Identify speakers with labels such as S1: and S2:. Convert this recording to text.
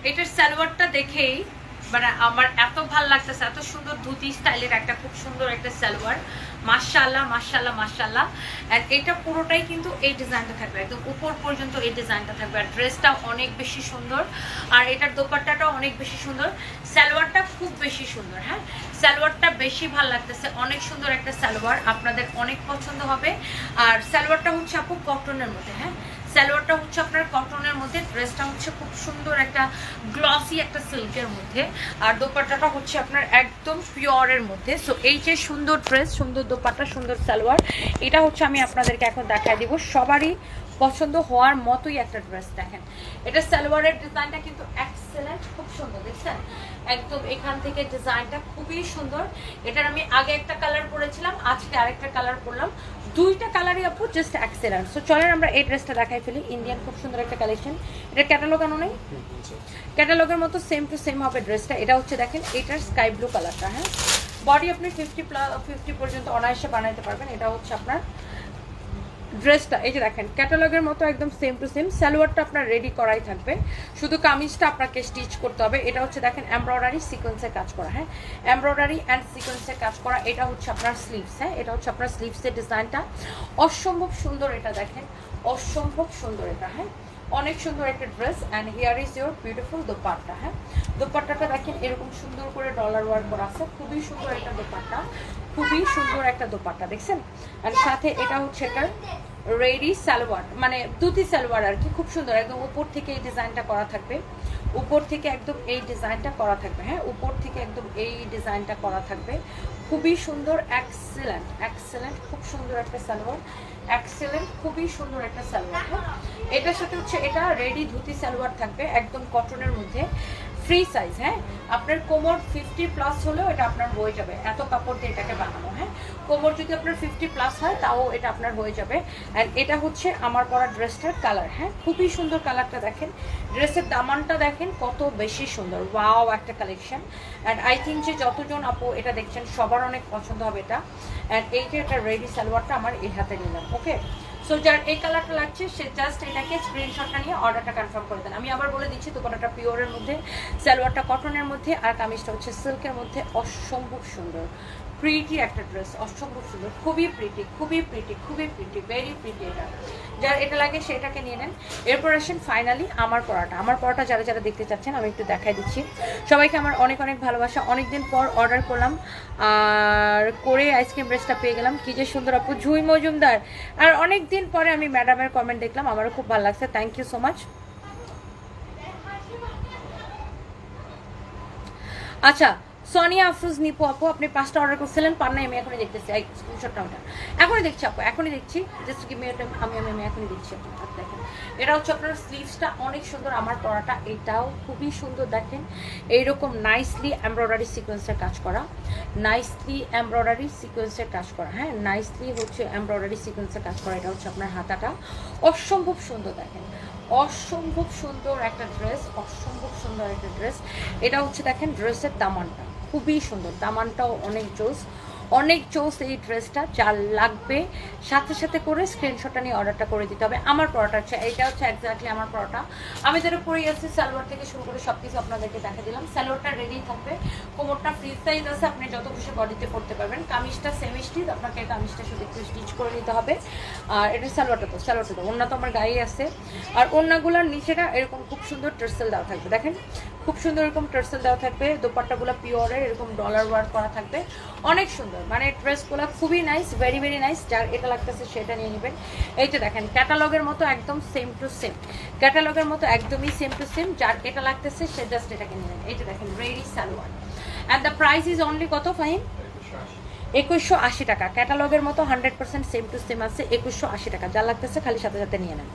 S1: এটার সালোয়ারটা দেখেই মানে আমার এত ভালো লাগতেছে, এত সুন্দর ধুতি স্টাইলের একটা খুব সুন্দর একটা সালোয়ার, মাশাআল্লাহ মাশাআল্লাহ মাশাআল্লাহ। এন্ড এটা পুরোটাই কিন্তু এই ডিজাইনটা থাকবে, একদম উপর পর্যন্ত এই ডিজাইনটা থাকবে। আর ড্রেসটা অনেক বেশি সুন্দর, আর এটার দোপাট্টাটাও অনেক বেশি সুন্দর, সালোয়ারটা খুব বেশি সুন্দর। হ্যাঁ, সালোয়ারটা বেশি ভালো লাগতেছে, অনেক সুন্দর একটা সালোয়ার, আপনাদের অনেক পছন্দ হবে। আর সালোয়ারটা হচ্ছে আপু কটনের মধ্যে। হ্যাঁ, সালোয়ারটা হচ্ছে আপনার কটনের মধ্যে, ড্রেসটা হচ্ছে খুব সুন্দর একটা গ্লসি একটা সিল্কের মধ্যে, আর দোপাট্টাটা হচ্ছে আপনার একদম পিওরের মধ্যে। সো এই যে সুন্দর ড্রেস, সুন্দর দোপাট্টা, সুন্দর সালোয়ার, এটা হচ্ছে আমি আপনাদেরকে এখন দেখাই দিব। সবারই পছন্দ হওয়ার মতোই একটা ড্রেস। দেখেন এটা সালোয়ারের ডিজাইনটা কিন্তু এক্সেলেন্ট, খুব সুন্দর, দেখছেন একদম এখান থেকে ডিজাইনটা খুবই সুন্দর। এটার আমি আগে একটা কালার পরেছিলাম, আজকে আরেকটা কালার পরলাম, দুইটা কালারই আপু জাস্ট এক্সেলেন্ট। সো চলেন আমরা এই ড্রেসটা দেখাই ফেলি। ইন্ডিয়ান খুব সুন্দর একটা কালেকশন, এটা ক্যাটালগ আনো নেই, ক্যাটালগের মতো সেম টু সেম হবে ড্রেসটা। এটা হচ্ছে দেখেন এটার স্কাই ব্লু কালারটা। হ্যাঁ, বডি আপনি 50 পর্যন্ত অনায়াসে বানাইতে পারবেন। এটা হচ্ছে আপনার ড্রেসটা, এই যে দেখেন ক্যাটালগের মতো একদম সেম টু সেম। সালোয়ারটা আপনার রেডি করাই থাকবে, শুধু কামিজটা আপনাকে স্টিচ করতে হবে। এটা হচ্ছে দেখেন এমব্রয়ডারি সিকোয়েন্সের কাজ করা। হ্যাঁ, এমব্রয়ডারি অ্যান্ড সিকোয়েন্সের কাজ করা। এটা হচ্ছে আপনার স্লিভস। হ্যাঁ, এটা হচ্ছে আপনার স্লিভসের ডিজাইনটা অসম্ভব সুন্দর। এটা দেখেন অসম্ভব সুন্দর এটা। হ্যাঁ, অনেক সুন্দর একটা dress. And here is your beautiful dupatta. হ্যাঁ, দোপাট্টাটা দেখেন এরকম সুন্দর করে ডলার ওয়ার্ক করা আছে, খুবই সুন্দর একটা দোপাট্টা, খুবই সুন্দর একটা দোপাট্টা দেখছেন। আর সাথে এটা হচ্ছে এটার রেডি সালোয়ার, মানে ধুতি সালোয়ার আর কি, খুব সুন্দর একদম উপর থেকে এই ডিজাইনটা করা থাকবে, উপর থেকে একদম এই ডিজাইনটা করা থাকবে। হ্যাঁ, উপর থেকে একদম এই ডিজাইনটা করা থাকবে, খুবই সুন্দর, এক্সেলেন্ট এক্সেলেন্ট, খুব সুন্দর একটা সালোয়ার, এক্সেলেন্ট, খুবই সুন্দর একটা সালোয়ার। হ্যাঁ, এটার সাথে হচ্ছে এটা রেডি ধুতি সালোয়ার থাকবে একদম কটনের মধ্যে, ফ্রি সাইজ। হ্যাঁ, আপনার কোমর 50+ হলেও এটা আপনার হয়ে যাবে, এত কাপড় দিয়ে এটাকে বানানো। হ্যাঁ, কোমর যদি আপনার 50+ হয় তাও এটা আপনার হয়ে যাবে। অ্যান্ড এটা হচ্ছে আমার পরা ড্রেসটার কালার। হ্যাঁ, খুবই সুন্দর কালারটা দেখেন, ড্রেসের দামানটা দেখেন কত বেশি সুন্দর, ওয়াও একটা কালেকশন। অ্যান্ড আই থিঙ্ক যে যতজন আপু এটা দেখছেন সবার অনেক পছন্দ হবে এটা। অ্যান্ড এই যে এটা রেডি সালোয়ারটা আমার এই হাতে নিলাম। ওকে, সো যার এই কালারটা লাগছে সে জাস্ট এটাকে স্ক্রিনশটটা নিয়ে অর্ডারটা কনফার্ম করে দেন। আমি আবার বলে দিচ্ছি, দোপাট্টাটা পিওরের মধ্যে, সালোয়ারটা কটনের মধ্যে, আর কামিজটা হচ্ছে সিল্কের মধ্যে। অসম্ভব সুন্দর প্রিটি একটা ড্রেস, অসম্ভব সুন্দর, খুবই প্রিটি, খুবই প্রিটি, খুবই প্রিটি, ভেরি প্রিটি। এটা যার এটা লাগে সেটাকে নিয়ে নেন। এরপর আসেন ফাইনালি আমার পরাটা। আমার পরাটা যারা যারা দেখতে চাচ্ছেন আমি একটু দেখাই দিচ্ছি। সবাইকে আমার অনেক অনেক ভালোবাসা। অনেকদিন পর অর্ডার করলাম আর করে আইসক্রিম ড্রেসটা পেয়ে গেলাম, কি যে সুন্দর আপু, জুই মজুমদার। আর অনেক দিন পরে আমি ম্যাডামের কমেন্ট দেখলাম, আমারও খুব ভালো লাগছে, থ্যাংক ইউ সো মাচ। আচ্ছা, সোনিয়া আফরোজ নিপু আপু, আপনি 5টা অর্ডার করছিলেন, পান নাই, আমি এখনই দেখতেছি, এই স্ক্রিনশটটা ওটা এখনই দেখছি আপু, এখনই দেখছি, just give me a time, আমি আমি আমি এখনই দেখছি। আপনি দেখেন এটা হচ্ছে আপনার স্লিভসটা অনেক সুন্দর, আমার পরাটা এটাও খুবই সুন্দর। দেখেন এইরকম নাইসলি এমব্রয়ডারি সিকোয়েন্সের কাজ করা, নাইসলি এমব্রয়ডারি সিকোয়েন্সের কাজ করা। হ্যাঁ, নাইসলি হচ্ছে এমব্রয়ডারি সিকোয়েন্সের কাজ করা। এটা হচ্ছে আপনার হাতাটা অসম্ভব সুন্দর, দেখেন অসম্ভব সুন্দর একটা ড্রেস, অসম্ভব সুন্দর একটা ড্রেস। এটা হচ্ছে দেখেন ড্রেসের দামানটা খুবই সুন্দর, দামানটাও অনেক জোস, অনেক জোস এই ড্রেসটা। যার লাগবে সাথে সাথে করে স্ক্রিনশটটা নিয়ে অর্ডারটা করে দিতে হবে। আমার পরোটা হচ্ছে এইটা, হচ্ছে এক্স্যাক্টলি আমার পরোটা। আমি যেটা পরেই আসছি, সালোয়ার থেকে শুরু করে সব কিছু আপনাদেরকে দেখা দিলাম। সালোয়ারটা রেডি থাকবে, কোমরটা ফ্রি সাইজ আছে, আপনি যত খুশি বডিতে পড়তে পারবেন। কামিজটা সেমি স্টিচ, আপনাকে কামিজটা শুধু একটু স্টিচ করে নিতে হবে। আর এটা সালোয়ারটা তো ওড়না তো আমার গায়ে আছে। আর ওড়নাগুলোর নিচেটা এরকম খুব সুন্দর টার্সেল দেওয়া থাকবে, দেখেন খুব সুন্দর এরকম টার্সেল দেওয়া থাকবে। দোপাট্টাগুলো পিওরের এরকম ডলার ওয়ার্ক করা থাকবে, অনেক সুন্দর, মানে ড্রেসগুলো খুবই নাইস, ভেরি ভেরি নাইস। যার এটা লাগতেছে সেটা নিয়ে নেবেন। এইটা দেখেন ক্যাটালগের মতো একদম সেম টু সেম, ক্যাটালগের মতো একদমই সেম টু সেম। যার এটা লাগতেছে সে জাস্ট এটাকে নিয়ে নেবেন। এইটা দেখেন ready salwar, and the price is only কত ফাইন, 2180 টাকা। ক্যাটালগের মতো 100% সেম টু সেম আছে, 2180 টাকা। যা লাগতেছে খালি সাথে সাথে নিয়ে নেন।